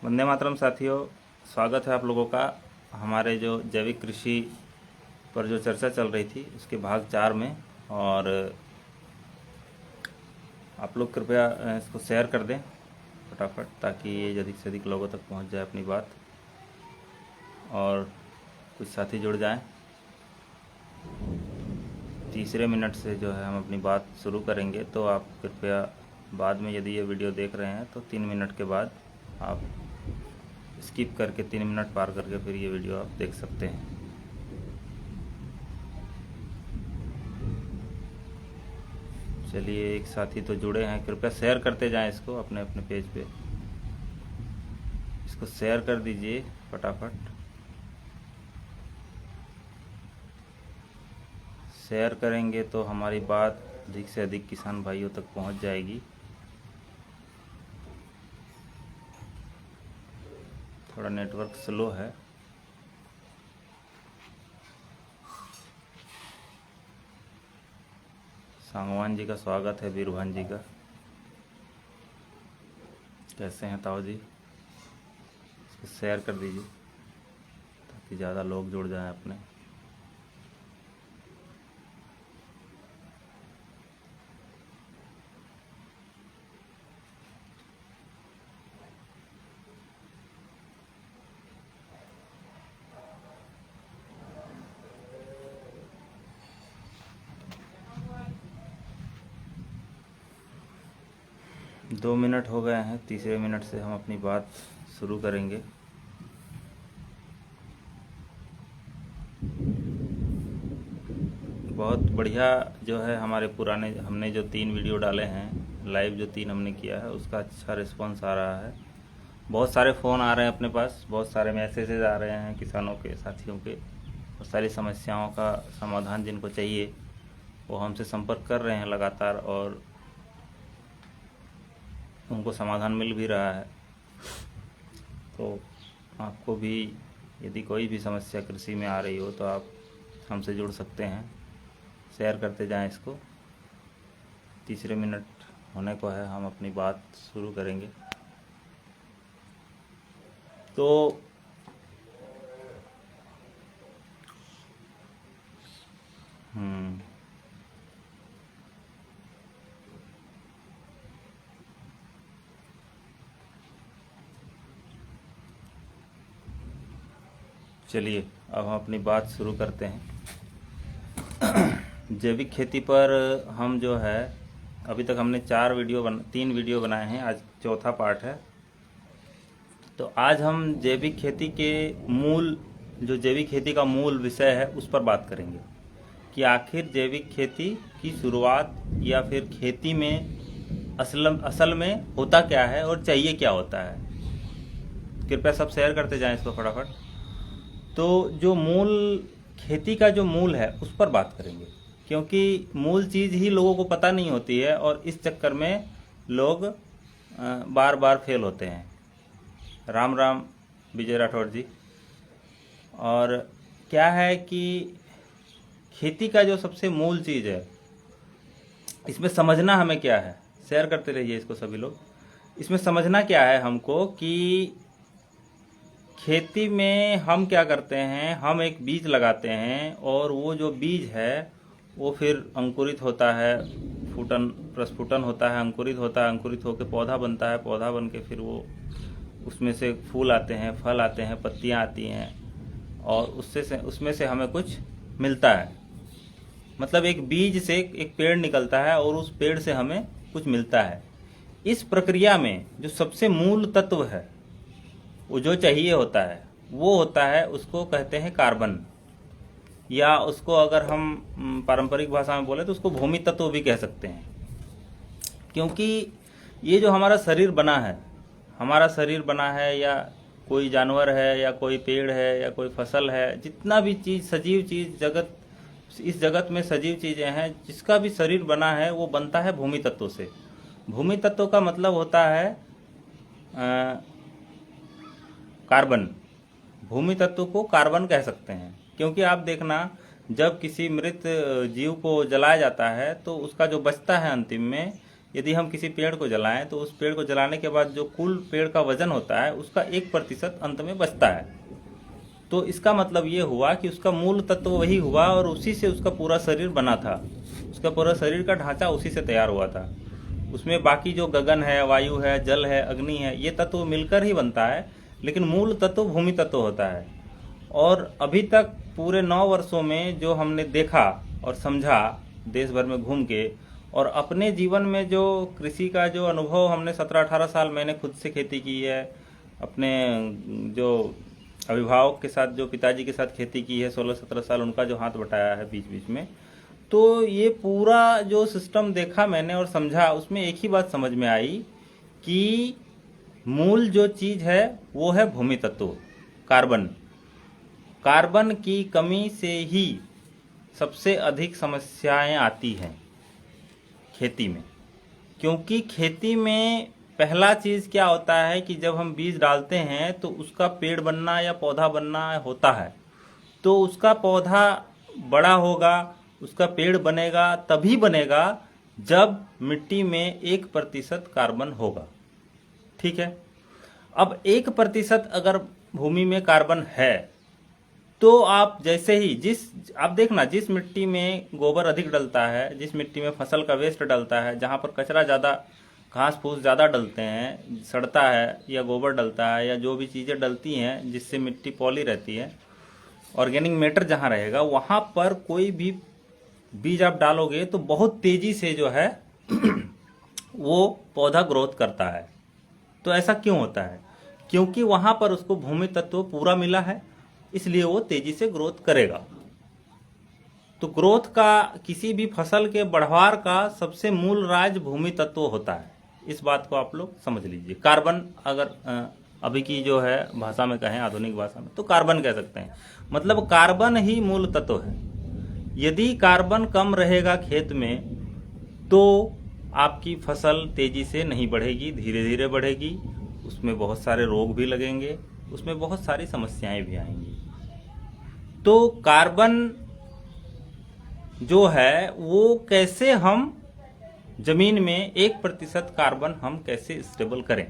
वंदे मातरम साथियों, स्वागत है आप लोगों का हमारे जो जैविक कृषि पर जो चर्चा चल रही थी उसके भाग 4 में। और आप लोग कृपया इसको शेयर कर दें फटाफट, ताकि ये अधिक से अधिक लोगों तक पहुंच जाए अपनी बात और कुछ साथी जुड़ जाएं। तीसरे मिनट से जो है हम अपनी बात शुरू करेंगे, तो आप कृपया बाद में यदि ये वीडियो देख रहे हैं तो 3 मिनट के बाद आप स्किप करके 3 मिनट पार करके फिर ये वीडियो आप देख सकते हैं। चलिए, एक साथी तो जुड़े हैं, कृपया शेयर करते जाएं इसको अपने अपने पेज पे। इसको शेयर कर दीजिए फटाफट। शेयर करेंगे तो हमारी बात अधिक से अधिक किसान भाइयों तक पहुंच जाएगी। थोड़ा नेटवर्क स्लो है। सांगवान जी का स्वागत है, बीरभान जी का। कैसे हैं ताऊ जी? इसको शेयर कर दीजिए ताकि ज़्यादा लोग जुड़ जाएं अपने। दो मिनट हो गए हैं, तीसरे मिनट से हम अपनी बात शुरू करेंगे। बहुत बढ़िया जो है, हमारे पुराने हमने जो 3 वीडियो डाले हैं, लाइव जो 3 हमने किया है, उसका अच्छा रिस्पांस आ रहा है। बहुत सारे फ़ोन आ रहे हैं अपने पास, बहुत सारे मैसेजेस आ रहे हैं किसानों के, साथियों के। बहुत सारी समस्याओं का समाधान जिनको चाहिए वो हमसे संपर्क कर रहे हैं लगातार, और उनको समाधान मिल भी रहा है। तो आपको भी यदि कोई भी समस्या कृषि में आ रही हो तो आप हमसे जुड़ सकते हैं। शेयर करते जाएं इसको। तीसरे मिनट होने को है, हम अपनी बात शुरू करेंगे। तो चलिए, अब हम अपनी बात शुरू करते हैं। जैविक खेती पर हम जो है, अभी तक हमने 3 वीडियो बनाए हैं, आज चौथा पार्ट है। तो आज हम जैविक खेती के मूल, जो जैविक खेती का मूल विषय है उस पर बात करेंगे कि आखिर जैविक खेती की शुरुआत या फिर खेती में असल में होता क्या है और चाहिए क्या होता है। कृपया सब शेयर करते जाएं इसको फटाफट। तो जो मूल खेती का जो मूल है उस पर बात करेंगे, क्योंकि मूल चीज़ ही लोगों को पता नहीं होती है और इस चक्कर में लोग बार बार फेल होते हैं। राम राम विजय राठौर जी। और क्या है कि खेती का जो सबसे मूल चीज़ है, इसमें समझना हमें क्या है, शेयर करते रहिए इसको सभी लोग। इसमें समझना क्या है हमको कि खेती में हम क्या करते हैं, हम एक बीज लगाते हैं और वो जो बीज है वो फिर अंकुरित होता है, प्रस्फुटन होता है, अंकुरित होता है, अंकुरित होकर पौधा बनता है, पौधा बन के फिर वो उसमें से फूल आते हैं, फल आते हैं, पत्तियां आती हैं, और उसमें से हमें कुछ मिलता है। मतलब एक बीज से एक पेड़ निकलता है और उस पेड़ से हमें कुछ मिलता है। इस प्रक्रिया में जो सबसे मूल तत्व है, वो जो चाहिए होता है, वो होता है, उसको कहते हैं कार्बन, या उसको अगर हम पारंपरिक भाषा में बोले तो उसको भूमि तत्व भी कह सकते हैं। क्योंकि ये जो हमारा शरीर बना है, या कोई जानवर है, या कोई पेड़ है, या कोई फसल है, जितना भी चीज़, सजीव चीज़, इस जगत में सजीव चीज़ें हैं, जिसका भी शरीर बना है वो बनता है भूमि तत्व से। भूमि तत्व का मतलब होता है कार्बन। भूमि तत्व को कार्बन कह सकते हैं, क्योंकि आप देखना, जब किसी मृत जीव को जलाया जाता है तो उसका जो बचता है अंतिम में, यदि हम किसी पेड़ को जलाएं तो उस पेड़ को जलाने के बाद जो कुल पेड़ का वजन होता है उसका 1% अंत में बचता है। तो इसका मतलब ये हुआ कि उसका मूल तत्व वही हुआ और उसी से उसका पूरा शरीर बना था, उसका पूरा शरीर का ढांचा उसी से तैयार हुआ था। उसमें बाकी जो गगन है, वायु है, जल है, अग्नि है, ये तत्व मिलकर ही बनता है, लेकिन मूल तत्व भूमि तत्व होता है। और अभी तक पूरे 9 वर्षों में जो हमने देखा और समझा देश भर में घूम के, और अपने जीवन में जो कृषि का जो अनुभव हमने 17-18 साल मैंने खुद से खेती की है, अपने जो अभिभावक के साथ, जो पिताजी के साथ खेती की है 16-17 साल, उनका जो हाथ बटाया है बीच बीच में, तो ये पूरा जो सिस्टम देखा मैंने और समझा, उसमें एक ही बात समझ में आई कि मूल जो चीज़ है वो है भूमि तत्व, कार्बन। कार्बन की कमी से ही सबसे अधिक समस्याएं आती हैं खेती में, क्योंकि खेती में पहला चीज़ क्या होता है कि जब हम बीज डालते हैं तो उसका पेड़ बनना या पौधा बनना होता है, तो उसका पौधा बड़ा होगा, उसका पेड़ बनेगा, तभी बनेगा जब मिट्टी में 1% कार्बन होगा। ठीक है, अब 1% अगर भूमि में कार्बन है तो आप जैसे ही आप देखना, जिस मिट्टी में गोबर अधिक डलता है, जिस मिट्टी में फसल का वेस्ट डलता है, जहाँ पर कचरा ज़्यादा, घास फूस ज़्यादा डलते हैं, सड़ता है या गोबर डलता है या जो भी चीज़ें डलती हैं जिससे मिट्टी पॉली रहती है, ऑर्गेनिक मैटर जहाँ रहेगा, वहाँ पर कोई भी बीज आप डालोगे तो बहुत तेज़ी से जो है वो पौधा ग्रोथ करता है। तो ऐसा क्यों होता है? क्योंकि वहाँ पर उसको भूमि तत्व पूरा मिला है, इसलिए वो तेजी से ग्रोथ करेगा। तो ग्रोथ का, किसी भी फसल के बढ़वार का सबसे मूल राज भूमि तत्व होता है। इस बात को आप लोग समझ लीजिए। कार्बन, अगर अभी की जो है भाषा में कहें, आधुनिक भाषा में, तो कार्बन कह सकते हैं। मतलब कार्बन ही मूल तत्व है। यदि कार्बन कम रहेगा खेत में तो आपकी फसल तेजी से नहीं बढ़ेगी, धीरे धीरे बढ़ेगी, उसमें बहुत सारे रोग भी लगेंगे, उसमें बहुत सारी समस्याएं भी आएंगी। तो कार्बन जो है वो कैसे हम जमीन में 1% कार्बन हम कैसे स्टेबल करें।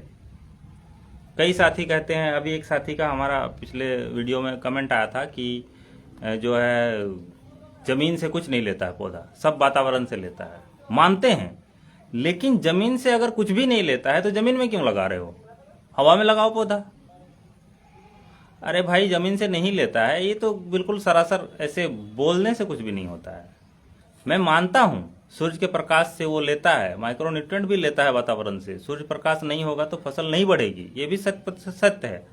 कई साथी कहते हैं, अभी एक साथी का हमारा पिछले वीडियो में कमेंट आया था कि जो है जमीन से कुछ नहीं लेता है पौधा, सब वातावरण से लेता है। मानते हैं, लेकिन जमीन से अगर कुछ भी नहीं लेता है तो जमीन में क्यों लगा रहे हो? हवा में लगाओ पौधा। अरे भाई, जमीन से नहीं लेता है, ये तो बिल्कुल सरासर ऐसे बोलने से कुछ भी नहीं होता है। मैं मानता हूं सूर्य के प्रकाश से वो लेता है, माइक्रो न्यूट्रिएंट भी लेता है वातावरण से। सूर्य प्रकाश नहीं होगा तो फसल नहीं बढ़ेगी, ये भी सत्य है।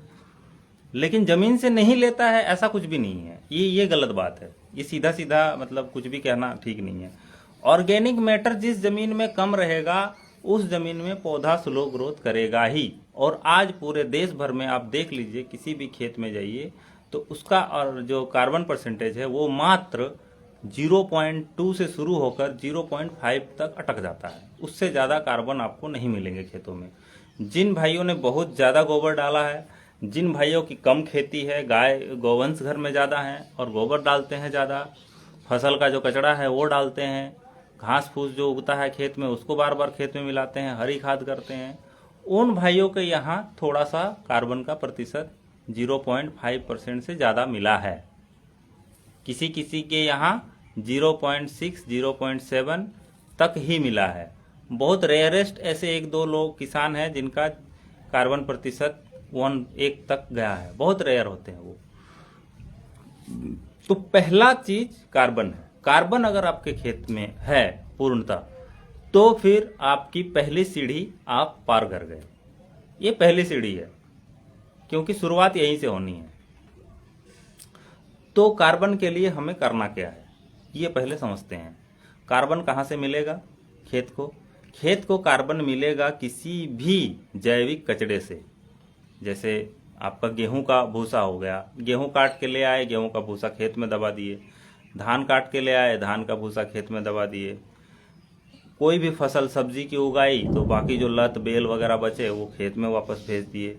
लेकिन जमीन से नहीं लेता है ऐसा कुछ भी नहीं है, ये गलत बात है। ये सीधा सीधा मतलब कुछ भी कहना ठीक नहीं है। ऑर्गेनिक मैटर जिस जमीन में कम रहेगा उस जमीन में पौधा स्लो ग्रोथ करेगा ही। और आज पूरे देश भर में आप देख लीजिए, किसी भी खेत में जाइए तो उसका और जो कार्बन परसेंटेज है वो मात्र 0.2 से शुरू होकर 0.5 तक अटक जाता है। उससे ज़्यादा कार्बन आपको नहीं मिलेंगे खेतों में। जिन भाइयों ने बहुत ज़्यादा गोबर डाला है, जिन भाइयों की कम खेती है, गाय गौवंश घर में ज़्यादा है और गोबर डालते हैं ज़्यादा, फसल का जो कचरा है वो डालते हैं, घास फूस जो उगता है खेत में उसको बार बार खेत में मिलाते हैं, हरी खाद करते हैं, उन भाइयों के यहाँ थोड़ा सा कार्बन का प्रतिशत 0.5% से ज़्यादा मिला है। किसी किसी के यहाँ 0.6, 0.7 तक ही मिला है। बहुत रेयरेस्ट ऐसे 1-2 लोग किसान हैं जिनका कार्बन प्रतिशत 1 तक गया है, बहुत रेयर होते हैं वो। तो पहला चीज कार्बन है। कार्बन अगर आपके खेत में है पूर्णतः, तो फिर आपकी पहली सीढ़ी आप पार कर गए। ये पहली सीढ़ी है, क्योंकि शुरुआत यहीं से होनी है। तो कार्बन के लिए हमें करना क्या है, ये पहले समझते हैं। कार्बन कहाँ से मिलेगा खेत को कार्बन मिलेगा किसी भी जैविक कचरे से। जैसे आपका गेहूं का भूसा हो गया, गेहूं काट के ले आए, गेहूं का भूसा खेत में दबा दिए। धान काट के ले आए, धान का भूसा खेत में दबा दिए। कोई भी फसल सब्जी की उगाई तो बाकी जो लत बेल वगैरह बचे वो खेत में वापस भेज दिए।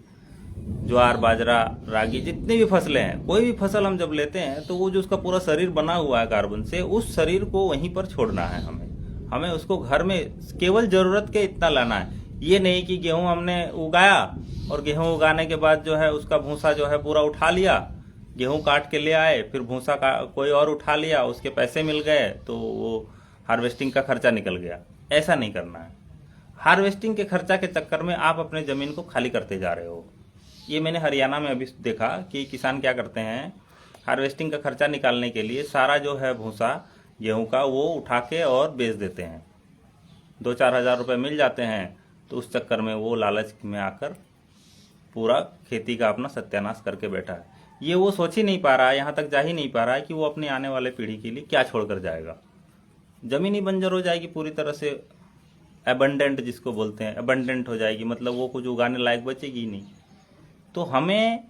ज्वार, बाजरा, रागी, जितनी भी फसलें हैं, कोई भी फसल हम जब लेते हैं तो वो जो उसका पूरा शरीर बना हुआ है कार्बन से, उस शरीर को वहीं पर छोड़ना है हमें। हमें उसको घर में केवल ज़रूरत के इतना लाना है। ये नहीं कि गेहूं हमने उगाया और गेहूं उगाने के बाद जो है उसका भूसा जो है पूरा उठा लिया, गेहूं काट के ले आए, फिर भूसा का कोई और उठा लिया, उसके पैसे मिल गए तो वो हार्वेस्टिंग का खर्चा निकल गया। ऐसा नहीं करना है। हार्वेस्टिंग के खर्चा के चक्कर में आप अपने ज़मीन को खाली करते जा रहे हो। ये मैंने हरियाणा में अभी देखा कि किसान क्या करते हैं, हार्वेस्टिंग का खर्चा निकालने के लिए सारा जो है भूसा गेहूं का वो उठा के और बेच देते हैं। 2-4 हज़ार रुपये मिल जाते हैं, तो उस चक्कर में वो लालच में आकर पूरा खेती का अपना सत्यानाश करके बैठा है। ये वो सोच ही नहीं पा रहा है, यहाँ तक जा ही नहीं पा रहा है कि वो अपनी आने वाले पीढ़ी के लिए क्या छोड़कर जाएगा। ज़मीन ही बंजर हो जाएगी पूरी तरह से, एबंडेंट जिसको बोलते हैं, एबंडेंट हो जाएगी, मतलब वो कुछ उगाने लायक बचेगी ही नहीं। तो हमें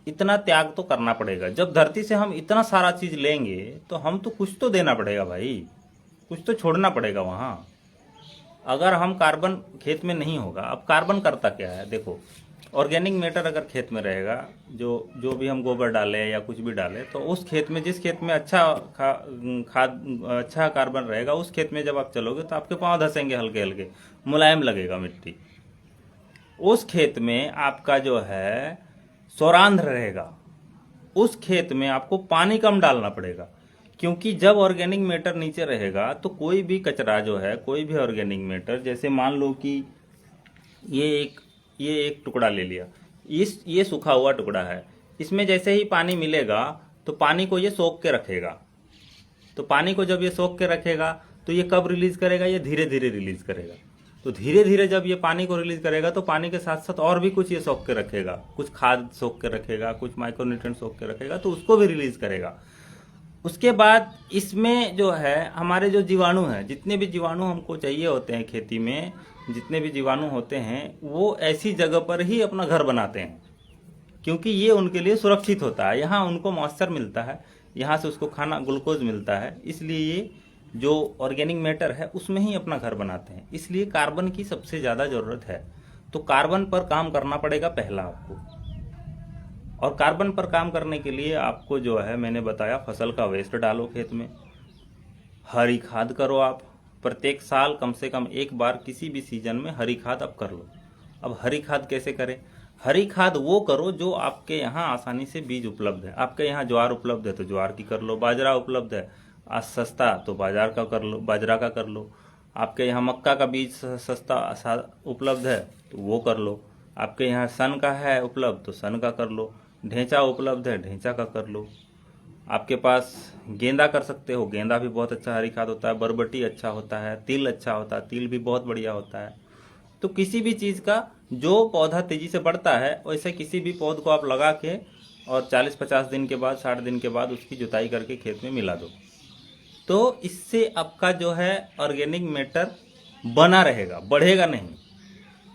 इतना त्याग तो करना पड़ेगा। जब धरती से हम इतना सारा चीज़ लेंगे तो हम तो कुछ तो देना पड़ेगा भाई, कुछ तो छोड़ना पड़ेगा वहाँ। अगर हम कार्बन खेत में नहीं होगा, अब कार्बन करता क्या है, देखो ऑर्गेनिक मैटर अगर खेत में रहेगा, जो भी हम गोबर डालें या कुछ भी डालें, तो उस खेत में, जिस खेत में अच्छा खाद अच्छा कार्बन रहेगा, उस खेत में जब आप चलोगे तो आपके पाँव धसेंगे, हल्के हल्के मुलायम लगेगा मिट्टी। उस खेत में आपका जो है सौरांध्र रहेगा, उस खेत में आपको पानी कम डालना पड़ेगा, क्योंकि जब ऑर्गेनिक मैटर नीचे रहेगा तो कोई भी कचरा जो है, कोई भी ऑर्गेनिक मैटर, जैसे मान लो कि ये एक टुकड़ा ले लिया, ये सूखा हुआ टुकड़ा है, इसमें जैसे ही पानी मिलेगा तो पानी को ये सोख के रखेगा। तो पानी को जब ये सोख के रखेगा तो ये कब रिलीज करेगा, ये धीरे धीरे रिलीज करेगा। तो धीरे धीरे जब ये पानी को रिलीज करेगा तो पानी के साथ साथ और भी कुछ ये सोख के रखेगा, कुछ खाद सोख के रखेगा, कुछ माइक्रोन्यूट्रिएंट सोख के रखेगा, तो उसको भी रिलीज करेगा। उसके बाद इसमें जो है हमारे जो जीवाणु हैं, जितने भी जीवाणु हमको चाहिए होते हैं खेती में, जितने भी जीवाणु होते हैं वो ऐसी जगह पर ही अपना घर बनाते हैं, क्योंकि ये उनके लिए सुरक्षित होता है। यहाँ उनको मॉइस्चर मिलता है, यहाँ से उसको खाना ग्लूकोज मिलता है, इसलिए ये जो ऑर्गेनिक मैटर है उसमें ही अपना घर बनाते हैं। इसलिए कार्बन की सबसे ज़्यादा ज़रूरत है। तो कार्बन पर काम करना पड़ेगा पहला आपको। और कार्बन पर काम करने के लिए आपको जो है, मैंने बताया, फसल का वेस्ट डालो खेत में, हरी खाद करो आप। प्रत्येक साल कम से कम एक बार किसी भी सीजन में हरी खाद आप कर लो। अब हरी खाद कैसे करें? हरी खाद वो करो जो आपके यहाँ आसानी से बीज उपलब्ध है। आपके यहाँ ज्वार उपलब्ध है तो ज्वार की कर लो, बाजरा उपलब्ध है आज सस्ता तो बाजरा का कर लो। आपके यहाँ मक्का का बीज सस्ता उपलब्ध है तो वो कर लो। आपके यहाँ सन का है उपलब्ध तो सन का कर लो। ढेंचा उपलब्ध है, ढेंचा का कर लो। आपके पास गेंदा कर सकते हो, गेंदा भी बहुत अच्छा हरी खाद होता है। बरबटी अच्छा होता है, तिल अच्छा होता है, तिल भी बहुत बढ़िया होता है। तो किसी भी चीज़ का जो पौधा तेजी से बढ़ता है, वैसे किसी भी पौध को आप लगा के और 40-50 दिन के बाद, 60 दिन के बाद उसकी जुताई करके खेत में मिला दो, तो इससे आपका जो है ऑर्गेनिक मैटर बना रहेगा, बढ़ेगा नहीं।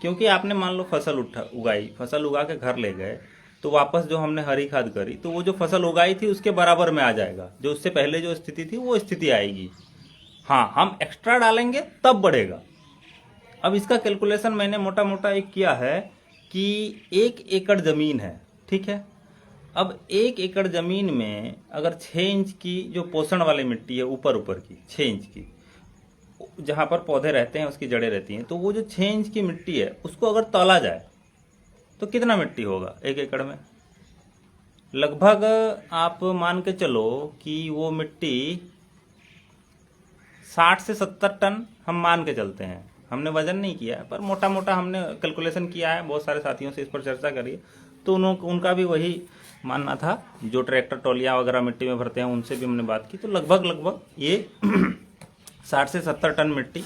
क्योंकि आपने मान लो फसल उगाई, फसल उगा के घर ले गए, तो वापस जो हमने हरी खाद करी तो वो जो फसल उगाई थी उसके बराबर में आ जाएगा, जो उससे पहले जो स्थिति थी वो स्थिति आएगी। हाँ, हम एक्स्ट्रा डालेंगे तब बढ़ेगा। अब इसका कैलकुलेशन मैंने मोटा मोटा एक किया है कि 1 एकड़ ज़मीन है, ठीक है। अब 1 एकड़ ज़मीन में अगर 6 इंच की जो पोषण वाली मिट्टी है, ऊपर की 6 इंच की, जहाँ पर पौधे रहते हैं उसकी जड़ें रहती हैं, तो वो जो 6 इंच की मिट्टी है उसको अगर तौला जाए तो कितना मिट्टी होगा 1 एकड़ में? लगभग आप मान के चलो कि वो मिट्टी 60 से 70 टन हम मान के चलते हैं। हमने वजन नहीं किया है पर मोटा मोटा हमने कैलकुलेशन किया है, बहुत सारे साथियों से इस पर चर्चा करी तो उनका भी वही मानना था। जो ट्रैक्टर ट्रॉलियाँ वगैरह मिट्टी में भरते हैं उनसे भी हमने बात की, तो लगभग ये 60 से 70 टन मिट्टी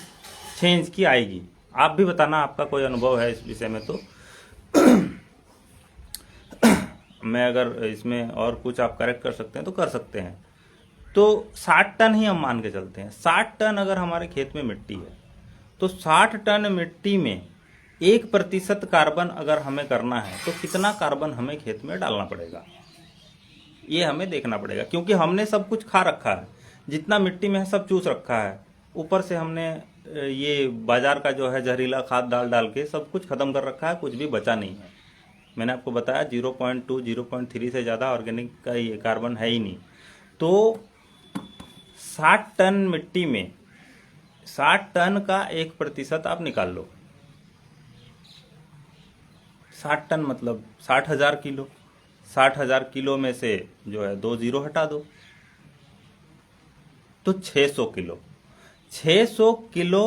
6 इंच की आएगी। आप भी बताना आपका कोई अनुभव है इस विषय में, तो मैं अगर इसमें और कुछ आप करेक्ट कर सकते हैं तो कर सकते हैं। तो 60 टन ही हम मान के चलते हैं। 60 टन अगर हमारे खेत में मिट्टी है तो 60 टन मिट्टी में 1% कार्बन अगर हमें करना है तो कितना कार्बन हमें खेत में डालना पड़ेगा, ये हमें देखना पड़ेगा। क्योंकि हमने सब कुछ खा रखा है, जितना मिट्टी में है सब चूस रखा है। ऊपर से हमने ये बाजार का जो है जहरीला खाद डाल के सब कुछ खत्म कर रखा है, कुछ भी बचा नहीं है। मैंने आपको बताया 0.2 0.3 से ज़्यादा ऑर्गेनिक का ये कार्बन है ही नहीं। तो 60 टन मिट्टी में 60 टन का 1% आप निकाल लो। 60 टन मतलब 60,000 किलो। 60,000 किलो में से जो है 2 जीरो हटा दो, तो 600 किलो। 600 किलो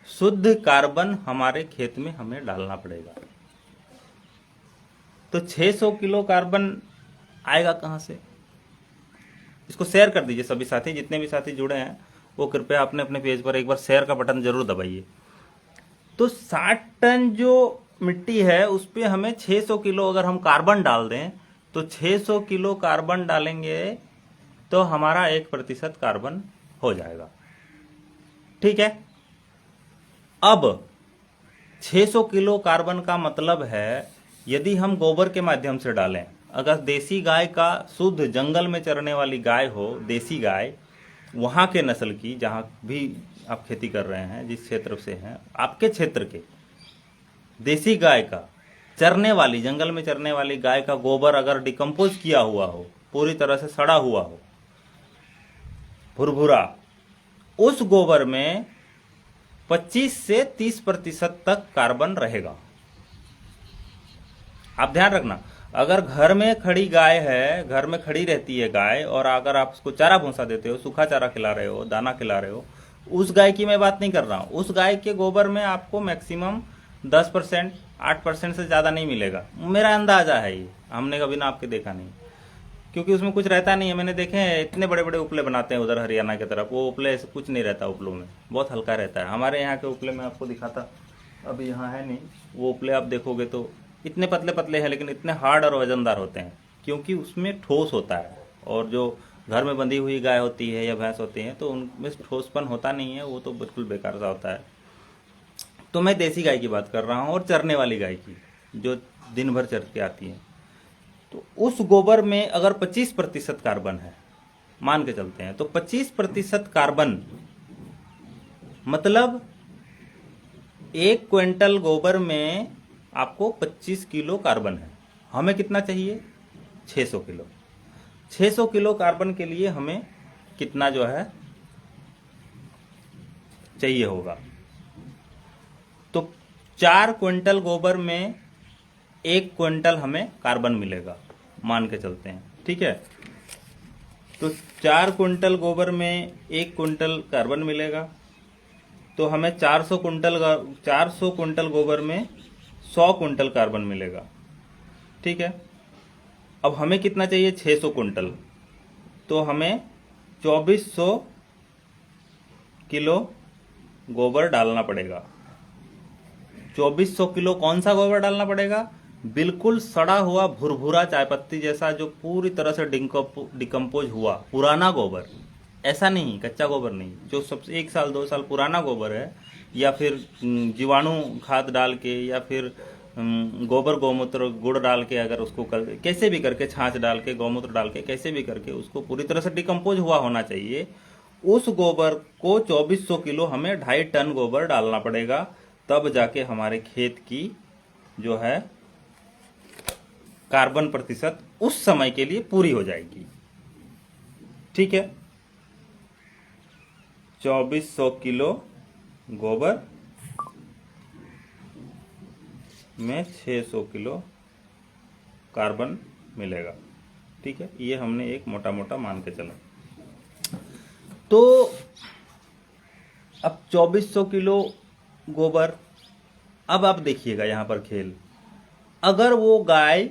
शुद्ध कार्बन हमारे खेत में हमें डालना पड़ेगा। तो 600 किलो कार्बन आएगा कहाँ से? इसको शेयर कर दीजिए सभी साथी, जितने भी साथी जुड़े हैं वो कृपया अपने अपने पेज पर एक बार शेयर का बटन जरूर दबाइए। तो 60 टन जो मिट्टी है उस पर हमें 600 किलो अगर हम कार्बन डाल दें, तो 600 किलो कार्बन डालेंगे तो हमारा 1% कार्बन हो जाएगा। ठीक है। अब 600 किलो कार्बन का मतलब है, यदि हम गोबर के माध्यम से डालें, अगर देसी गाय का शुद्ध जंगल में चरने वाली गाय हो, देसी गाय वहाँ के नस्ल की, जहाँ भी आप खेती कर रहे हैं, जिस क्षेत्र से हैं, आपके क्षेत्र के देसी गाय का चरने वाली, जंगल में चरने वाली गाय का गोबर अगर डिकम्पोज किया हुआ हो, पूरी तरह से सड़ा हुआ हो, भुरभुरा, उस गोबर में 25 से 30% तक कार्बन रहेगा। आप ध्यान रखना, अगर घर में खड़ी गाय है, घर में खड़ी रहती है गाय, और अगर आप उसको चारा भूसा देते हो, सूखा चारा खिला रहे हो, दाना खिला रहे हो, उस गाय की मैं बात नहीं कर रहा हूं। उस गाय के गोबर में आपको मैक्सिमम 10%, 8% से ज़्यादा नहीं मिलेगा। मेरा अंदाजा है ये, हमने कभी ना आपके देखा नहीं, क्योंकि उसमें कुछ रहता नहीं है। मैंने देखे हैं इतने बड़े बड़े उपले बनाते हैं उधर हरियाणा की तरफ, वो उपले ऐसे कुछ नहीं रहता, उपलों में बहुत हल्का रहता है। हमारे यहाँ के उपले में आपको दिखाता, अभी यहाँ है नहीं, वो उपले आप देखोगे तो इतने पतले पतले हैं, लेकिन इतने हार्ड और वजनदार होते हैं, क्योंकि उसमें ठोस होता है। और जो घर में बंधी हुई गाय होती है या भैंस होती है, तो उनमें ठोसपन होता नहीं है, वो तो बिल्कुल बेकार सा होता है। तो मैं देसी गाय की बात कर रहा हूँ, और चरने वाली गाय की, जो दिन भर चर के आती है। तो उस गोबर में अगर 25% कार्बन है, मान के चलते हैं, तो 25% कार्बन मतलब 1 क्विंटल गोबर में आपको 25 किलो कार्बन है। हमें कितना चाहिए? 600 किलो। 600 किलो कार्बन के लिए हमें कितना जो है चाहिए होगा? तो 4 क्विंटल गोबर में 1 क्विंटल हमें कार्बन मिलेगा, मान के चलते हैं। ठीक है। तो 4 क्विंटल गोबर में 1 क्विंटल कार्बन मिलेगा, तो हमें 400 क्विंटल गोबर में 100 क्विंटल कार्बन मिलेगा। ठीक है। अब हमें कितना चाहिए? 600 क्विंटल। तो हमें 2400 किलो गोबर डालना पड़ेगा। 2400 किलो कौन सा गोबर डालना पड़ेगा? बिल्कुल सड़ा हुआ भुरभुरा चायपत्ती जैसा, जो पूरी तरह से डिकम्पोज हुआ पुराना गोबर, ऐसा नहीं कच्चा गोबर नहीं, जो सबसे 1 साल 2 साल पुराना गोबर है, या फिर जीवाणु खाद डाल के, या फिर गोबर गौमूत्र गुड़ डाल के, अगर उसको कैसे भी करके, छाछ डाल के, गौमूत्र डाल के, कैसे भी करके उसको पूरी तरह से डिकम्पोज हुआ होना चाहिए। उस गोबर को 2400 किलो हमें 2.5 टन गोबर डालना पड़ेगा, तब जाके हमारे खेत की जो है कार्बन प्रतिशत उस समय के लिए पूरी हो जाएगी। ठीक है। 2400 किलो गोबर में 600 किलो कार्बन मिलेगा। ठीक है। ये हमने एक मोटा मोटा मान के चला। तो अब 2400 किलो गोबर, अब आप देखिएगा यहां पर खेल, अगर वो गाय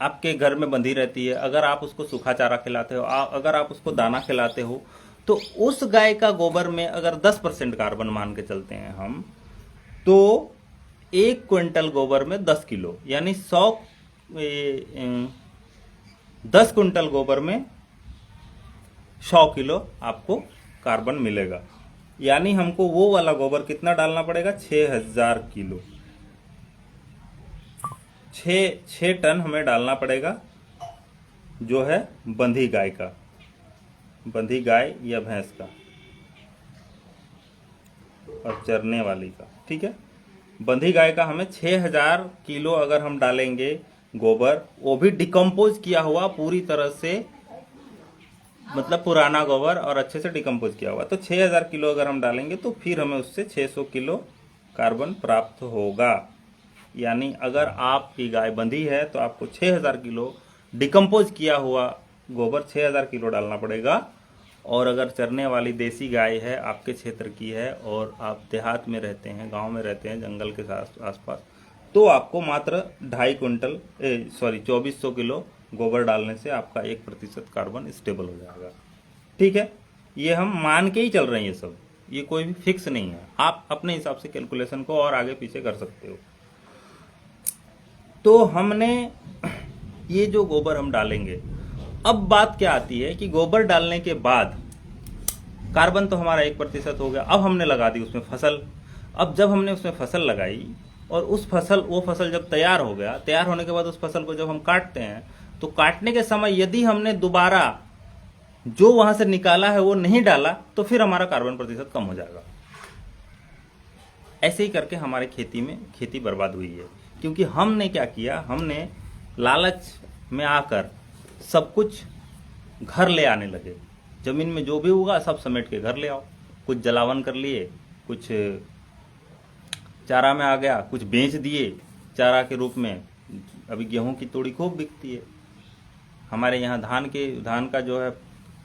आपके घर में बंधी रहती है, अगर आप उसको सूखा चारा खिलाते हो, अगर आप उसको दाना खिलाते हो, तो उस गाय का गोबर में अगर 10% कार्बन मान के चलते हैं हम, तो 1 क्विंटल गोबर में 10 किलो, यानी 10 क्विंटल गोबर में 100 किलो आपको कार्बन मिलेगा। यानी हमको वो वाला गोबर कितना डालना पड़ेगा? 6000 किलो, 6 टन हमें डालना पड़ेगा, जो है बंधी गाय का, बंधी गाय या भैंस का, और चरने वाली का। ठीक है। बंधी गाय का हमें 6000 किलो अगर हम डालेंगे गोबर, वो भी डिकम्पोज किया हुआ, पूरी तरह से मतलब पुराना गोबर और अच्छे से डिकम्पोज किया हुआ। तो 6000 किलो अगर हम डालेंगे तो फिर हमें उससे 600 किलो कार्बन प्राप्त होगा। यानी अगर आपकी गाय बंधी है तो आपको 6000 किलो डिकम्पोज किया हुआ गोबर 6000 किलो डालना पड़ेगा। और अगर चरने वाली देसी गाय है, आपके क्षेत्र की है और आप देहात में रहते हैं, गांव में रहते हैं, जंगल के आसपास, तो आपको मात्र 2.5 क्विंटल 2400 किलो गोबर डालने से आपका 1% कार्बन स्टेबल हो जाएगा। ठीक है, ये हम मान के ही चल रहे हैं, ये सब, ये कोई भी फिक्स नहीं है। आप अपने हिसाब से कैलकुलेशन को और आगे पीछे कर सकते हो। तो हमने ये जो गोबर हम डालेंगे, अब बात क्या आती है कि गोबर डालने के बाद कार्बन तो हमारा 1% हो गया। अब हमने लगा दी उसमें फसल। अब जब हमने उसमें फसल लगाई और वो फसल जब तैयार हो गया, तैयार होने के बाद उस फसल को जब हम काटते हैं, तो काटने के समय यदि हमने दोबारा जो वहां से निकाला है वो नहीं डाला तो फिर हमारा कार्बन प्रतिशत कम हो जाएगा। ऐसे ही करके हमारे खेती बर्बाद हुई है। क्योंकि हमने क्या किया, हमने लालच में आकर सब कुछ घर ले आने लगे। जमीन में जो भी होगा सब समेट के घर ले आओ। कुछ जलावन कर लिए, कुछ चारा में आ गया, कुछ बेच दिए चारा के रूप में। अभी गेहूं की तोड़ी खूब बिकती है हमारे यहाँ। धान का जो है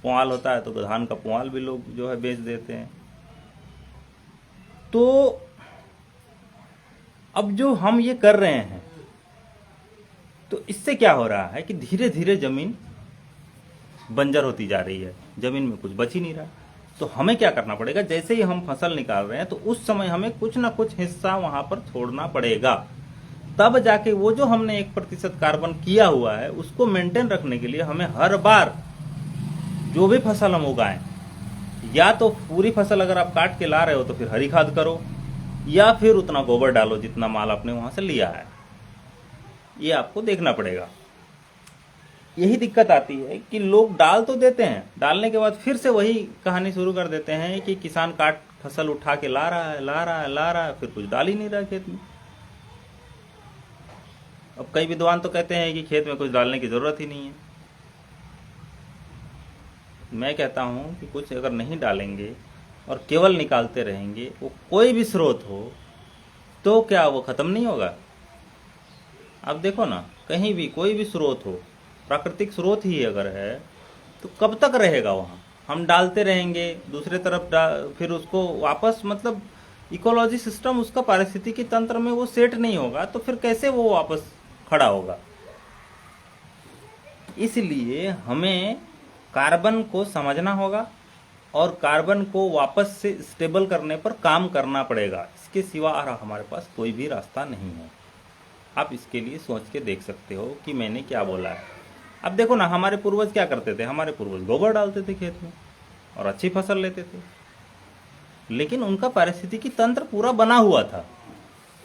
पुआल होता है, तो धान का पुआल भी लोग जो है बेच देते हैं। तो अब जो हम ये कर रहे हैं, तो इससे क्या हो रहा है कि धीरे धीरे जमीन बंजर होती जा रही है, जमीन में कुछ बच ही नहीं रहा। तो हमें क्या करना पड़ेगा, जैसे ही हम फसल निकाल रहे हैं तो उस समय हमें कुछ ना कुछ हिस्सा वहां पर छोड़ना पड़ेगा। तब जाके वो जो हमने 1% कार्बन किया हुआ है उसको मेंटेन रखने के लिए हमें हर बार जो भी फसल हम उगाएं, या तो पूरी फसल अगर आप काट के ला रहे हो तो फिर हरी खाद करो, या फिर उतना गोबर डालो जितना माल आपने वहां से लिया है। ये आपको देखना पड़ेगा। यही दिक्कत आती है कि लोग डाल तो देते हैं, डालने के बाद फिर से वही कहानी शुरू कर देते हैं कि किसान फसल उठा के ला रहा है, फिर कुछ डाल ही नहीं रहा खेत में। अब कई विद्वान तो कहते हैं कि खेत में कुछ डालने की जरूरत ही नहीं है। मैं कहता हूं कि कुछ अगर नहीं डालेंगे और केवल निकालते रहेंगे, वो कोई भी स्रोत हो, तो क्या वो खत्म नहीं होगा? आप देखो ना, कहीं भी कोई भी स्रोत हो, प्राकृतिक स्रोत ही अगर है, तो कब तक रहेगा वहाँ? हम डालते रहेंगे, दूसरे तरफ फिर उसको वापस, मतलब इकोलॉजी सिस्टम उसका पारिस्थितिकी तंत्र में वो सेट नहीं होगा, तो फिर कैसे वो वापस खड़ा होगा? इसलिए हमें कार्बन को समझना होगा और कार्बन को वापस से स्टेबल करने पर काम करना पड़ेगा। इसके सिवा हमारे पास कोई भी रास्ता नहीं है। आप इसके लिए सोच के देख सकते हो कि मैंने क्या बोला है। अब देखो ना, हमारे पूर्वज क्या करते थे? हमारे पूर्वज गोबर डालते थे खेत में और अच्छी फसल लेते थे, लेकिन उनका पारिस्थितिकी तंत्र पूरा बना हुआ था।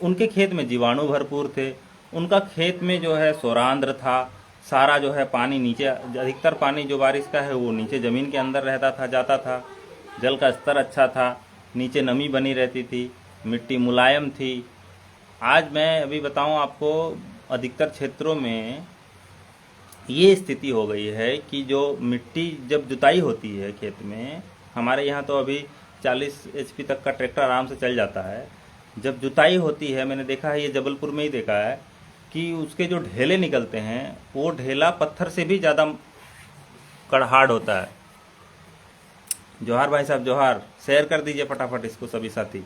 उनके खेत में जीवाणु भरपूर थे, उनका खेत में जो है सौरांध्र था, सारा जो है पानी नीचे, अधिकतर पानी जो बारिश का है वो नीचे ज़मीन के अंदर रहता था, जाता था। जल का स्तर अच्छा था, नीचे नमी बनी रहती थी, मिट्टी मुलायम थी। आज मैं अभी बताऊं आपको, अधिकतर क्षेत्रों में ये स्थिति हो गई है कि जो मिट्टी जब जुताई होती है खेत में, हमारे यहाँ तो अभी 40 HP तक का ट्रैक्टर आराम से चल जाता है। जब जुताई होती है, मैंने देखा है, ये जबलपुर में ही देखा है कि उसके जो ढेले निकलते हैं, वो ढेला पत्थर से भी ज़्यादा कड़हाड़ होता है। जोहार भाई साहब, जोहार। शेयर कर दीजिए फटाफट इसको, सभी साथी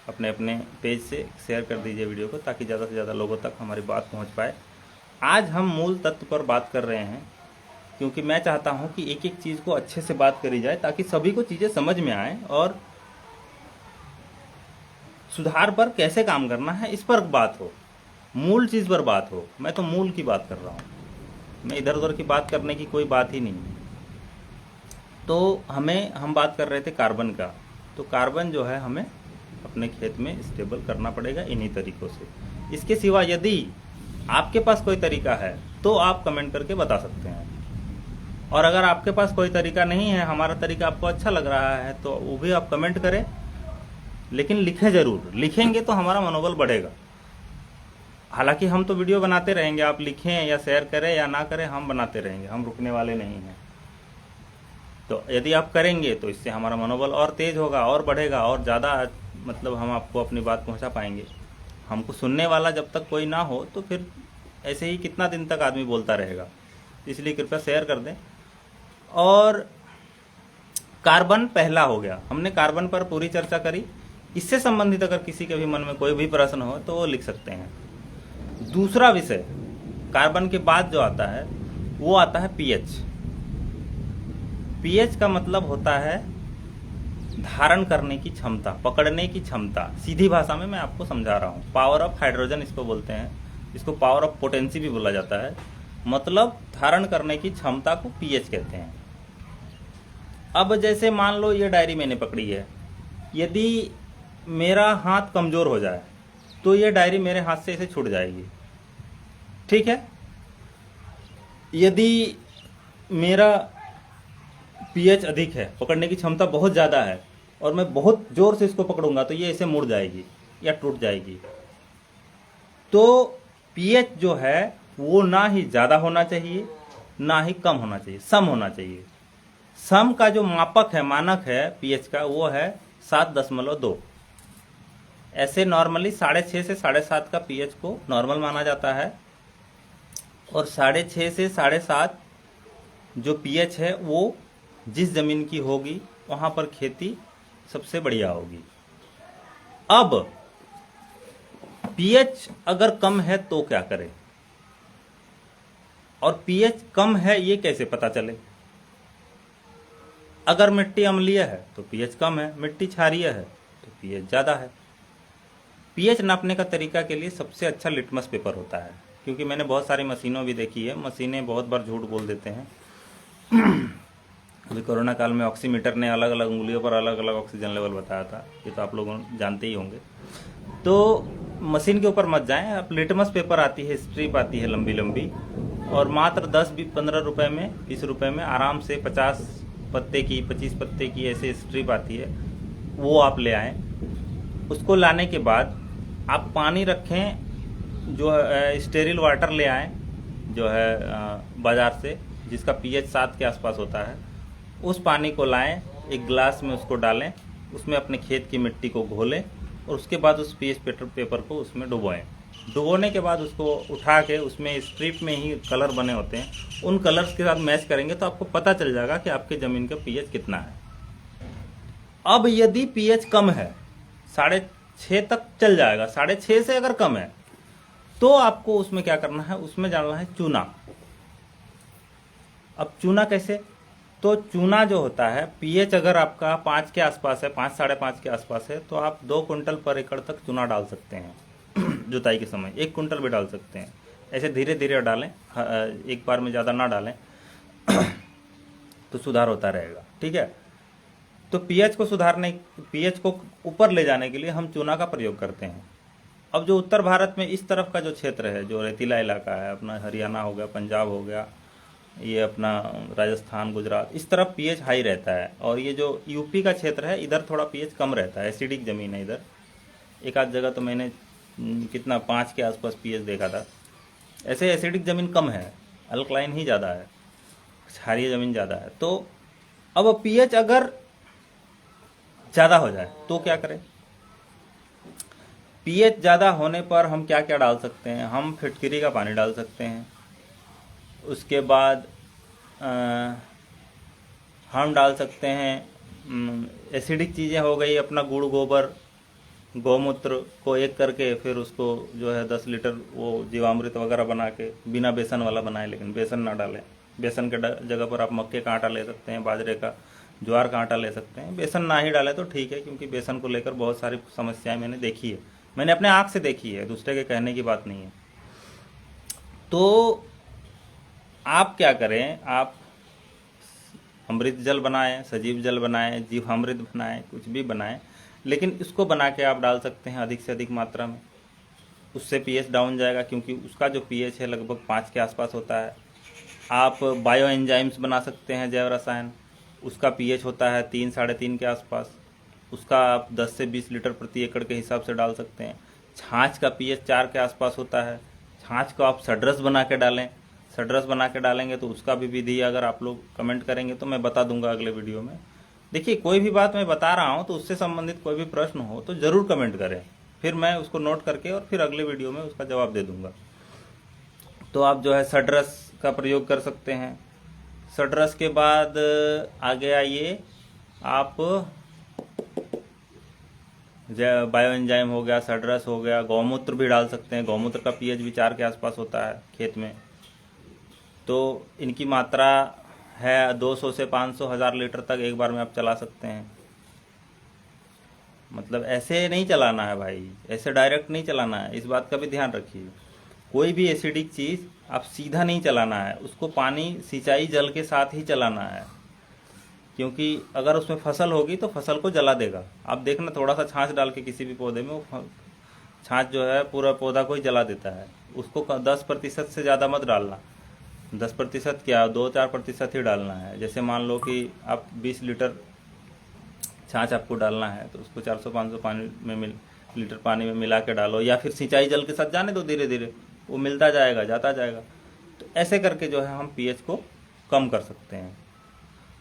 अपने अपने पेज से शेयर कर दीजिए वीडियो को, ताकि ज़्यादा से ज़्यादा लोगों तक हमारी बात पहुंच पाए। आज हम मूल तत्व पर बात कर रहे हैं, क्योंकि मैं चाहता हूं कि एक एक चीज़ को अच्छे से बात करी जाए, ताकि सभी को चीज़ें समझ में आए और सुधार पर कैसे काम करना है इस पर बात हो, मूल चीज़ पर बात हो। मैं तो मूल की बात कर रहा हूँ, मैं इधर उधर की बात करने की कोई बात ही नहीं। तो हम बात कर रहे थे कार्बन का। तो कार्बन जो है हमें अपने खेत में स्टेबल करना पड़ेगा इन्हीं तरीकों से। इसके सिवा यदि आपके पास कोई तरीका है तो आप कमेंट करके बता सकते हैं, और अगर आपके पास कोई तरीका नहीं है, हमारा तरीका आपको अच्छा लग रहा है, तो वो भी आप कमेंट करें, लेकिन लिखें ज़रूर। लिखेंगे तो हमारा मनोबल बढ़ेगा। हालांकि हम तो वीडियो बनाते रहेंगे, आप लिखें या शेयर करें या ना करें, हम बनाते रहेंगे, हम रुकने वाले नहीं हैं। तो यदि आप करेंगे तो इससे हमारा मनोबल और तेज होगा और बढ़ेगा और ज़्यादा मतलब हम आपको अपनी बात पहुंचा पाएंगे। हमको सुनने वाला जब तक कोई ना हो तो फिर ऐसे ही कितना दिन तक आदमी बोलता रहेगा। इसलिए कृपया शेयर कर दें। और कार्बन पहला हो गया, हमने कार्बन पर पूरी चर्चा करी। इससे संबंधित अगर किसी के भी मन में कोई भी प्रश्न हो तो वो लिख सकते हैं। दूसरा विषय कार्बन के बाद जो आता है वो आता है पीएच। पीएच का मतलब होता है धारण करने की क्षमता, पकड़ने की क्षमता। सीधी भाषा में मैं आपको समझा रहा हूँ। पावर ऑफ हाइड्रोजन इसको बोलते हैं, इसको पावर ऑफ पोटेंसी भी बोला जाता है। मतलब धारण करने की क्षमता को पीएच कहते हैं। अब जैसे मान लो ये डायरी मैंने पकड़ी है, यदि मेरा हाथ कमजोर हो जाए तो ये डायरी मेरे हाथ से ऐसे छूट जाएगी, ठीक है। यदि मेरा पीएच अधिक है, पकड़ने की क्षमता बहुत ज़्यादा है और मैं बहुत जोर से इसको पकड़ूंगा तो ये ऐसे मुड़ जाएगी या टूट जाएगी। तो पीएच जो है वो ना ही ज़्यादा होना चाहिए ना ही कम होना चाहिए, सम होना चाहिए। सम का जो मापक है, मानक है पीएच का, वो है 7.2। ऐसे नॉर्मली 6.5 से 7.5 का पीएच को नॉर्मल माना जाता है और 6.5 से 7.5 जो पीएच है वो जिस जमीन की होगी वहां पर खेती सबसे बढ़िया होगी। अब पीएच अगर कम है तो क्या करें, और पीएच कम है ये कैसे पता चले। अगर मिट्टी अम्लीय है तो पीएच कम है, मिट्टी क्षारीय है तो पीएच ज़्यादा है। पीएच नापने का तरीका के लिए सबसे अच्छा लिटमस पेपर होता है, क्योंकि मैंने बहुत सारी मशीनों भी देखी है, मशीनें बहुत बार झूठ बोल देते हैं। अभी कोरोना काल में ऑक्सीमीटर ने अलग अलग उंगलियों पर अलग अलग ऑक्सीजन लेवल बताया था, ये तो आप लोग जानते ही होंगे। तो मशीन के ऊपर मत जाएं, आप लिटमस पेपर आती है, स्ट्रिप आती है लंबी लंबी, और मात्र 10-15 रुपए में, 20 रुपए में आराम से 50 पत्ते की, 25 पत्ते की ऐसे स्ट्रिप आती है, वो आप ले आएँ। उसको लाने के बाद आप पानी रखें, जो स्टेरिल वाटर ले आएँ जो है बाज़ार से, जिसका पीएच 7 के आसपास होता है। उस पानी को लाएं, एक गिलास में उसको डालें, उसमें अपने खेत की मिट्टी को घोलें और उसके बाद उस पीएच पेपर को उसमें डुबोएं। डुबोने के बाद उसको उठा के उसमें स्ट्रिप में ही कलर बने होते हैं, उन कलर्स के साथ मैच करेंगे तो आपको पता चल जाएगा कि आपके ज़मीन का पीएच कितना है। अब यदि पीएच कम है, 6.5 तक चल जाएगा, 6.5 से अगर कम है तो आपको उसमें क्या करना है, उसमें डालना है चूना। अब चूना कैसे, तो चूना जो होता है, पीएच अगर आपका 5 के आसपास है, 5-5.5 के आसपास है, तो आप 2 कुंटल पर एकड़ तक चूना डाल सकते हैं। जुताई के समय 1 कुंटल भी डाल सकते हैं। ऐसे धीरे धीरे डालें, एक बार में ज़्यादा ना डालें तो सुधार होता रहेगा, ठीक है। तो पीएच को सुधारने, पीएच को ऊपर ले जाने के लिए हम चूना का प्रयोग करते हैं। अब जो उत्तर भारत में इस तरफ का जो क्षेत्र है, जो रेतीला इलाका है, अपना हरियाणा हो गया, पंजाब हो गया, ये अपना राजस्थान, गुजरात, इस तरफ पीएच हाई रहता है। और ये जो यूपी का क्षेत्र है, इधर थोड़ा पीएच कम रहता है, एसिडिक ज़मीन है इधर। एक आध जगह तो मैंने कितना 5 के आसपास पीएच देखा था। ऐसे एसिडिक ज़मीन कम है, अल्कलाइन ही ज़्यादा है, क्षारीय ज़मीन ज़्यादा है। तो अब पीएच अगर ज़्यादा हो जाए तो क्या करें। पीएच ज़्यादा होने पर हम क्या क्या डाल सकते हैं, हम फिटकरी का पानी डाल सकते हैं। उसके बाद हम डाल सकते हैं एसिडिक चीज़ें हो गई, अपना गुड़, गोबर, गौमूत्र को एक करके फिर उसको जो है 10 लीटर वो जीवामृत वगैरह बना के, बिना बेसन वाला बनाए, लेकिन बेसन ना डालें। बेसन के जगह पर आप मक्के का आटा ले सकते हैं, बाजरे का, ज्वार का आटा ले सकते हैं। बेसन ना ही डालें तो ठीक है, क्योंकि बेसन को लेकर बहुत सारी समस्याएं मैंने देखी है, मैंने अपने आँख से देखी है, दूसरे के कहने की बात नहीं है। तो आप क्या करें, आप अमृत जल बनाएं, सजीव जल बनाएं, जीवामृत बनाएं, कुछ भी बनाएं, लेकिन इसको बना के आप डाल सकते हैं अधिक से अधिक मात्रा में। उससे पीएच डाउन जाएगा, क्योंकि उसका जो पीएच है लगभग 5 के आसपास होता है। आप बायो एंजाइम्स बना सकते हैं, जैव रसायन, उसका पीएच होता है 3-3.5 के आसपास, उसका आप 10 से 20 लीटर प्रति एकड़ के हिसाब से डाल सकते हैं। छाछ का पीएच 4 के आसपास होता है, छाछ को आप सड्रस बना के डालें। सड्रस बना के डालेंगे तो उसका भी विधि अगर आप लोग कमेंट करेंगे तो मैं बता दूंगा अगले वीडियो में। देखिए, कोई भी बात मैं बता रहा हूँ तो उससे संबंधित कोई भी प्रश्न हो तो ज़रूर कमेंट करें, फिर मैं उसको नोट करके और फिर अगले वीडियो में उसका जवाब दे दूंगा। तो आप जो है सड्रस का प्रयोग कर सकते हैं। सड्रस के बाद आगे आइए, आप बायो एंजाइम हो गया, सड्रस हो गया, गौमूत्र भी डाल सकते हैं। गौमूत्र का पीएच भी 4 के आसपास होता है खेत में, तो इनकी मात्रा है 200 से 500 1000 लीटर तक एक बार में आप चला सकते हैं। मतलब ऐसे नहीं चलाना है भाई, ऐसे डायरेक्ट नहीं चलाना है, इस बात का भी ध्यान रखिए। कोई भी एसिडिक चीज़ आप सीधा नहीं चलाना है, उसको पानी सिंचाई जल के साथ ही चलाना है, क्योंकि अगर उसमें फसल होगी तो फसल को जला देगा। आप देखना, थोड़ा सा छाछ डाल के किसी भी पौधे में, वो छाछ जो है पूरा पौधा को ही जला देता है। उसको 10% से ज़्यादा मत डालना, 10% क्या, 2-4% ही डालना है। जैसे मान लो कि आप 20 लीटर छाछ आपको डालना है तो उसको 400-500 लीटर पानी में मिला के डालो, या फिर सिंचाई जल के साथ जाने दो, धीरे धीरे वो मिलता जाएगा, जाता जाएगा। तो ऐसे करके जो है हम पीएच को कम कर सकते हैं।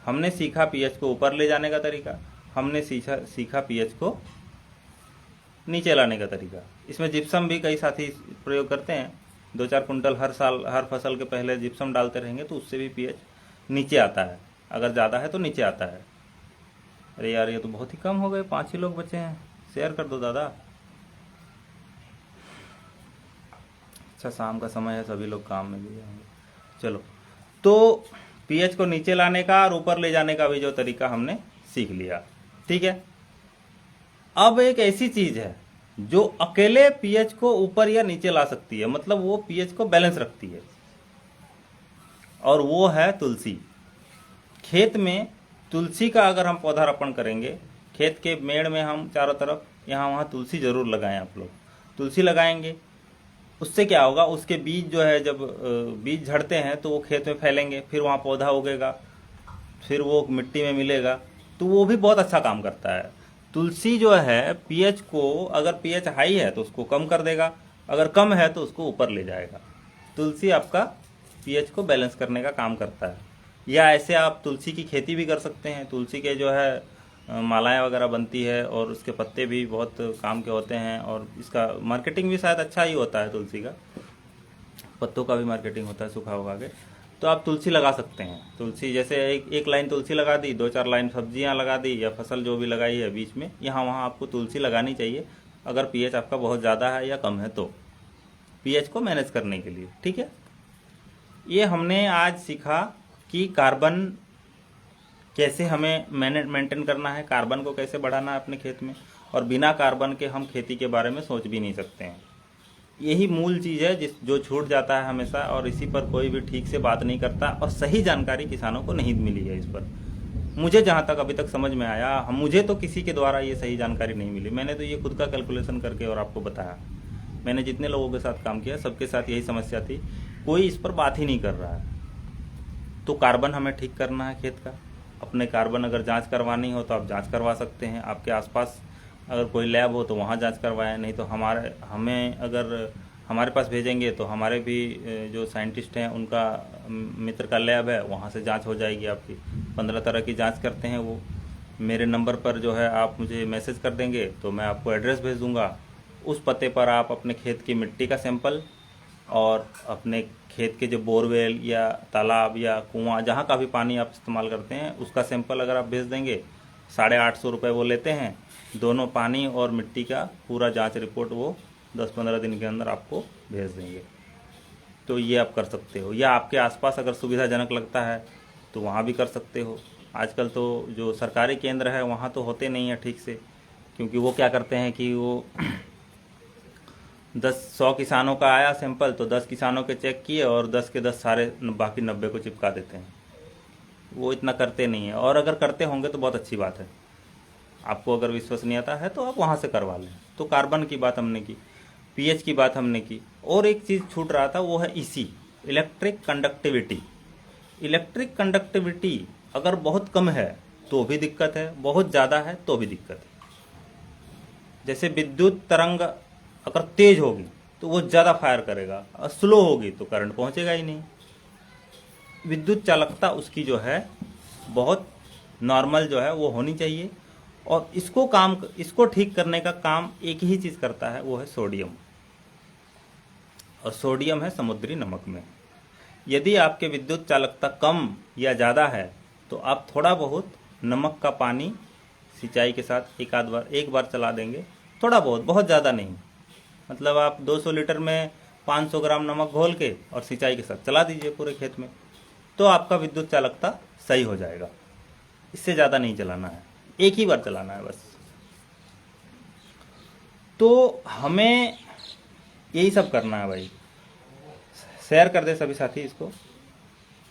हमने सीखा पीएच को ऊपर ले जाने का तरीका, हमने सीखा पीएच को नीचे लाने का तरीका। इसमें जिप्सम भी कई साथी प्रयोग करते हैं, 2-4 कुंटल हर साल हर फसल के पहले जिप्सम डालते रहेंगे तो उससे भी पीएच नीचे आता है, अगर ज़्यादा है तो नीचे आता है। अरे यार, ये तो बहुत ही कम हो गए, 5 ही लोग बचे हैं, शेयर कर दो दादा। अच्छा, शाम का समय है, सभी लोग काम में भी जाएंगे। चलो, तो पीएच को नीचे लाने का और ऊपर ले जाने का भी जो तरीका हमने सीख लिया, ठीक है। अब एक ऐसी चीज है जो अकेले पीएच को ऊपर या नीचे ला सकती है, मतलब वो पीएच को बैलेंस रखती है, और वो है तुलसी। खेत में तुलसी का अगर हम पौधारोपण करेंगे, खेत के मेड़ में हम चारों तरफ यहाँ वहाँ तुलसी जरूर लगाएं। आप लोग तुलसी लगाएंगे, उससे क्या होगा, उसके बीज जो है, जब बीज झड़ते हैं तो वो खेत में फैलेंगे, फिर वहाँ पौधा उगेगा, फिर वो मिट्टी में मिलेगा, तो वो भी बहुत अच्छा काम करता है। तुलसी जो है पीएच को, अगर पीएच हाई है तो उसको कम कर देगा, अगर कम है तो उसको ऊपर ले जाएगा। तुलसी आपका पीएच को बैलेंस करने का काम करता है। या ऐसे आप तुलसी की खेती भी कर सकते हैं। तुलसी के जो है मालाएं वगैरह बनती है और उसके पत्ते भी बहुत काम के होते हैं, और इसका मार्केटिंग भी शायद अच्छा ही होता है। तुलसी का पत्तों का भी मार्केटिंग होता है सूखा उगा के। तो आप तुलसी लगा सकते हैं। तुलसी जैसे एक लाइन तुलसी लगा दी, 2-4 लाइन सब्जियां लगा दी, या फसल जो भी लगाई है बीच में, यहाँ वहाँ आपको तुलसी लगानी चाहिए, अगर पीएच आपका बहुत ज़्यादा है या कम है तो, पीएच को मैनेज करने के लिए, ठीक है। ये हमने आज सीखा कि कार्बन कैसे हमें मेंटेन करना है, कार्बन को कैसे बढ़ाना है अपने खेत में, और बिना कार्बन के हम खेती के बारे में सोच भी नहीं सकते हैं। यही मूल चीज़ है जो छूट जाता है हमेशा, और इसी पर कोई भी ठीक से बात नहीं करता, और सही जानकारी किसानों को नहीं मिली है इस पर। मुझे जहाँ तक अभी तक समझ में आया, मुझे तो किसी के द्वारा ये सही जानकारी नहीं मिली। मैंने तो ये खुद का कैलकुलेशन करके और आपको बताया। मैंने जितने लोगों के साथ काम किया सबके साथ यही समस्या थी, कोई इस पर बात ही नहीं कर रहा है। तो कार्बन हमें ठीक करना है खेत का। अपने कार्बन अगर जांच करवानी हो तो आप जांच करवा सकते हैं। आपके आसपास अगर कोई लैब हो तो वहाँ जांच करवाएं, नहीं तो हमें अगर हमारे पास भेजेंगे तो हमारे भी जो साइंटिस्ट हैं उनका मित्र का लैब है, वहाँ से जांच हो जाएगी आपकी। 15 तरह की जांच करते हैं वो। मेरे नंबर पर जो है आप मुझे मैसेज कर देंगे तो मैं आपको एड्रेस भेज दूँगा। उस पते पर आप अपने खेत की मिट्टी का सैंपल और अपने खेत के जो बोरवेल या तालाब या कुआं, जहाँ का भी पानी आप इस्तेमाल करते हैं, उसका सैंपल अगर आप भेज देंगे, 850 रुपये वो लेते हैं। दोनों पानी और मिट्टी का पूरा जांच रिपोर्ट वो 10-15 दिन के अंदर आपको भेज देंगे। तो ये आप कर सकते हो, या आपके आसपास अगर सुविधाजनक लगता है तो वहाँ भी कर सकते हो। आजकल तो जो सरकारी केंद्र है वहाँ तो होते नहीं हैं ठीक से, क्योंकि वो क्या करते हैं कि वो 100 किसानों का आया सैंपल तो 10 किसानों के चेक किए और 10 के 10 सारे बाकी 90 को चिपका देते हैं। वो इतना करते नहीं है, और अगर करते होंगे तो बहुत अच्छी बात है। आपको अगर विश्वसनीयता है तो आप वहाँ से करवा लें। तो कार्बन की बात हमने की, पीएच की बात हमने की, और एक चीज़ छूट रहा था वो है EC, electric conductivity. Electric conductivity अगर बहुत कम है तो भी दिक्कत है, बहुत ज़्यादा है तो भी दिक्कत है। जैसे विद्युत तरंग अगर तेज होगी तो वो ज़्यादा फायर करेगा, और स्लो होगी तो करंट पहुंचेगा ही नहीं। विद्युत चालकता उसकी जो है बहुत नॉर्मल जो है वो होनी चाहिए। और इसको ठीक करने का काम एक ही चीज़ करता है, वो है सोडियम। और सोडियम है समुद्री नमक में। यदि आपके विद्युत चालकता कम या ज़्यादा है तो आप थोड़ा बहुत नमक का पानी सिंचाई के साथ एक बार चला देंगे, थोड़ा बहुत, बहुत ज़्यादा नहीं। मतलब आप 200 लीटर में 500 ग्राम नमक घोल के और सिंचाई के साथ चला दीजिए पूरे खेत में, तो आपका विद्युत चालकता सही हो जाएगा। इससे ज़्यादा नहीं चलाना है, एक ही बार चलाना है बस। तो हमें यही सब करना है भाई। शेयर कर दे सभी साथी इसको,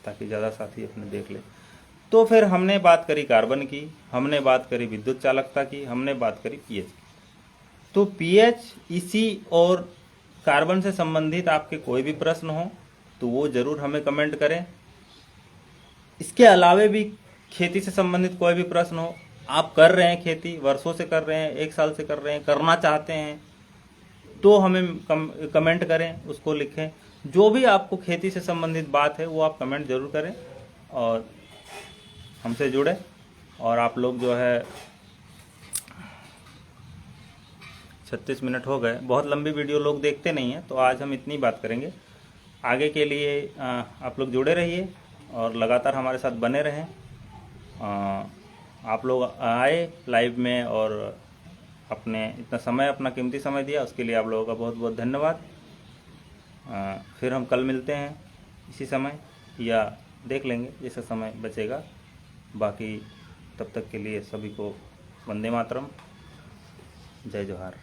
ताकि ज़्यादा साथी अपने देख ले। तो फिर हमने बात करी कार्बन की, हमने बात करी विद्युत चालकता की, हमने बात करी पीएच की। तो पीएच, इसी और कार्बन से संबंधित आपके कोई भी प्रश्न हो तो वो ज़रूर हमें कमेंट करें। इसके अलावे भी खेती से संबंधित कोई भी प्रश्न हो, आप कर रहे हैं खेती, वर्षों से कर रहे हैं, 1 साल से कर रहे हैं, करना चाहते हैं, तो हमें कमेंट करें, उसको लिखें। जो भी आपको खेती से संबंधित बात है वो आप कमेंट जरूर करें और हमसे जुड़े। और आप लोग जो है 36 मिनट हो गए, बहुत लंबी वीडियो लोग देखते नहीं हैं, तो आज हम इतनी बात करेंगे। आगे के लिए आप लोग जुड़े रहिए और लगातार हमारे साथ बने रहें। आप लोग आए लाइव में और अपने इतना समय, अपना कीमती समय दिया, उसके लिए आप लोगों का बहुत बहुत धन्यवाद। फिर हम कल मिलते हैं इसी समय, या देख लेंगे जैसा समय बचेगा। बाकी तब तक के लिए सभी को वंदे मातरम, जय जोहार।